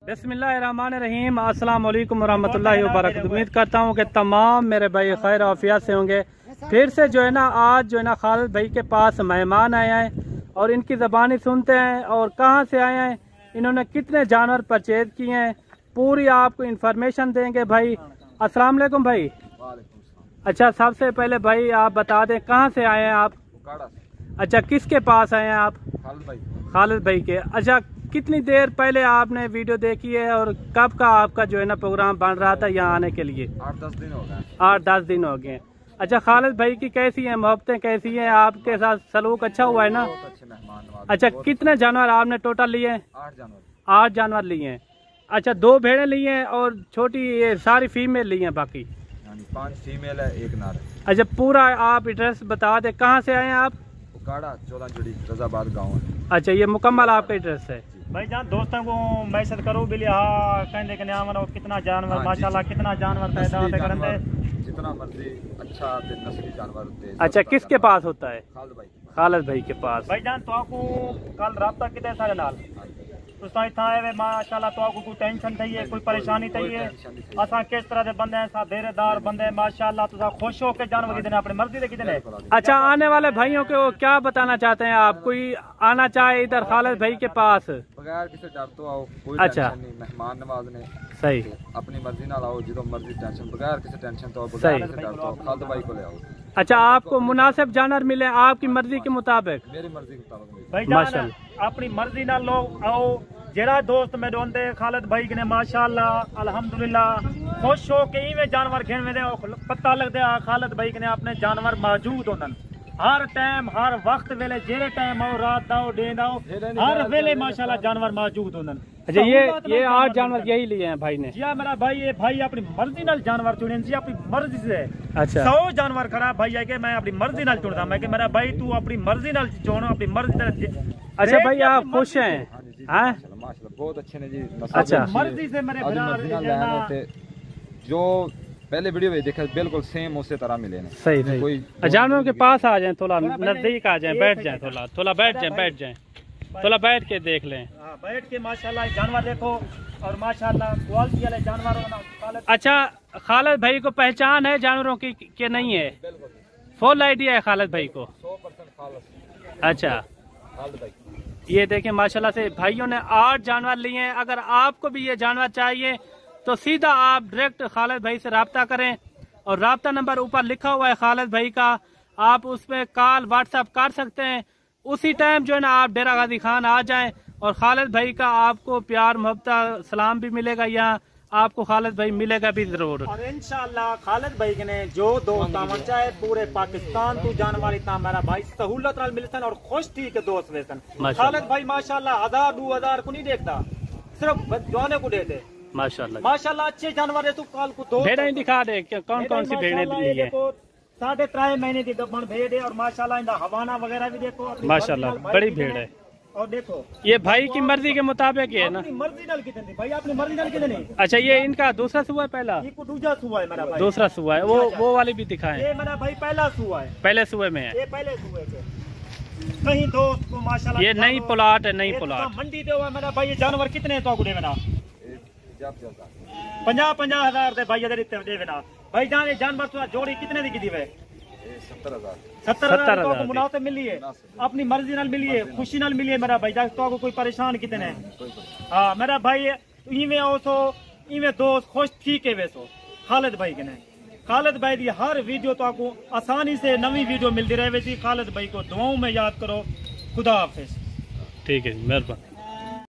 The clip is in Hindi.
बिस्मिल्लाहिर्रहमानिर्रहीम। अस्सलाम वालेकुम रहमतुल्लाहि व बरकातहू। उम्मीद करता हूँ कि तमाम मेरे भाई खैर आफियत से होंगे। फिर से जो है ना आज जो है ना खालिद भाई के पास मेहमान आए हैं और इनकी ज़बानी सुनते हैं और कहाँ से आए हैं, इन्होंने कितने जानवर परचेज किए हैं, पूरी आपको इन्फॉर्मेशन देंगे भाई। अस्सलाम वालेकुम भाई। अच्छा, सबसे पहले भाई आप बता दें कहाँ से आए हैं आप? अच्छा, किसके पास आए हैं आप? खालिद भाई के। अच्छा, कितनी देर पहले आपने वीडियो देखी है और कब का आपका जो है ना प्रोग्राम बन रहा था यहाँ आने के लिए? 8-10 दिन हो गए। 8-10 दिन हो गए। अच्छा, खालिद भाई की कैसी हैं मोहब्बतें, कैसी हैं आपके साथ, सलूक अच्छा हुआ है ना? अच्छा, कितने जानवर आपने टोटल लिए? 8 जानवर लिए हैं। अच्छा, 2 भेड़ें ली हैं और छोटी ये सारी फीमेल ली हैं, बाकी 5 फीमेल है, 1 नर। अच्छा, पूरा आप एड्रेस बता दें, कहाँ से आए हैं आप? उकाड़ा 14 जुड़ी रजाबाद गाँव है। अच्छा, ये मुकम्मल आपका एड्रेस है? भाई जान दोस्तों को मैसेज करो बिली हाँ कहने के नाम और कितना जानवर माशाल्लाह कितना जानवर पैदा होते करते जितना मर्जी अच्छा नस्ली जानवर होते हैं। अच्छा, किसके पास होता है? खालिद भाई के पास। भाई जान तो आपको कल राब्ता कितने सारे नाल तो माशाल्लाह तो आपको कोई टेंशन थी है, कोई परेशानी थी है, असा किस तरह के बंदे हैं, धैर्यदार बंदे हैं माशाल्लाह। तो खुश हो के जानवर कितने अपनी मर्जी से कितने। अच्छा, आने वाले भाइयों को क्या बताना चाहते हैं आप? कोई आना चाहे इधर खालिद भाई के पास बगैर किसी डर तो आओ, कोई अच्छा नहीं, मेहमान नवाजने सही, अपनी मर्जी ना आओ, जो मर्जी टेंशन बगैर किसी टेंशन तो बगैर किसी डर तो खालिद भाई को ले आओ। अच्छा, आपको मुनासिब जानवर मिले आपकी मर्जी के मुताबिक? मेरी मर्जी के मुताबिक भाई जान अपनी मर्जी ना लोग आओ। जरा दोस्त में डोंदे खालिद भाई ने माशाल्लाह अल्हम्दुलिल्लाह खुश हो के इवें जानवर खेल में दे पता लगता है खालिद भाई ने अपने जानवर मौजूद होनन हर टाइम हर वक्त वेले जेरे टाइम आओ रात दाओ डे दाओ हर वेले माशाल्लाह जानवर मौजूद होनन। अच्छा, ये 8 जानवर यही लिए हैं भाई ने? जी हाँ, मेरा भाई ये भाई अपनी मर्जी नाल जानवर चुने जी, अपनी मर्जी से। अच्छा, 100 जानवर खड़ा भाई है कि मैं अपनी मर्जी नाल चुनता, मैं कि मेरा भाई तू अपनी मर्जी नाल चुनो, अपनी मर्जी नाल। अच्छा भाई, आप खुश हैं? हाँ माशाल्लाह बहुत अच्छे ने जी। अच्छा, मर्जी से मेरे जो पहले वीडियो में देखा बिल्कुल सेम उसी तरह मिले ने। सही कोई जानवरों के पास आ जाएं, थोड़ा नजदीक आ जाएं, बैठ जाएं, थोड़ा बैठ जाएं, थोड़ा बैठ के देख लें। बैठ के माशाल्लाह जानवर देखो और माशाल्लाह क्वालिटी वाले जानवर। अच्छा, खालिद भाई को पहचान है जानवरों की कि नहीं है? फुल आइडिया है खालिद भाई को? 100% खालिद। अच्छा, खालिद भाई ये देखें माशाल्लाह से भाइयों ने 8 जानवर लिए हैं। अगर आपको भी ये जानवर चाहिए तो सीधा आप डायरेक्ट खालिद भाई से रब्ता करें और रब्ता नंबर ऊपर लिखा हुआ है खालिद भाई का, आप उसमें कॉल व्हाट्सएप कर सकते हैं। उसी टाइम जो है ना आप डेरा गाजी खान आ जाएं और खालिद भाई का आपको प्यार मोहब्बत सलाम भी मिलेगा, यहाँ आपको खालिद भाई मिलेगा भी जरूर। और इंशाल्लाह खालिद भाई ने जो दोस्त आवन चाहे पूरे पाकिस्तान तू जानवर इतना मेरा भाई सहूलत नाल मिलसन और खुश थी के दोस्त वेसन। खालिद भाई माशाल्लाह 1000-2000 को नहीं देखता, सिर्फ जवाने को देते माशाल्लाह। अच्छे जानवर है, तू कल को दो भेड़ें दिखा दे कौन कौन सी भेड़ें ली है। 3.5 महीने की गब्बन भेड़ है और माशाल्लाह इनका हवाना वगैरह भी देखो माशाल्लाह बड़ी भेड़ है। और देखो ये भाई की मर्जी के मुताबिक है ना? मर्जी नाल कितने भाई अपनी मर्जी नाल कितने। अच्छा, ये इनका दूसरा सुआ है? पहला दूसरा सुआ है मेरा भाई। दूसरा सुआ है, वो वाली भी दिखाएं। ये मेरा भाई पहला सुआ है, पहले सुए में है ये पहले सुए के कहीं दोस्त को माशाल्लाह। ये नई प्लाट है, नई प्लाट मंडी दे हुआ मेरा भाई। ये जानवर कितने तो गुड़े मेरा 50-50 हजार दे भाई दे देना भाई जान। ये जानवर तो जोड़ी कितने दी दी है? 70,000 तो मुनासिब मिली है, अपनी मर्जी नाल मिली है, खुशी नाल मिली है मेरा भाई। तो कोई परेशान कितने। हाँ मेरा भाई इवें आओ सो इवें दोस्त खुश ठीक है वैसो खालिद भाई के ने। खालिद भाई की हर वीडियो तो आपको आसानी से नवी वीडियो मिलती रहे। खालिद भाई को दुआओं में याद करो। खुदा हाफिज। ठीक है, मेहरबानी।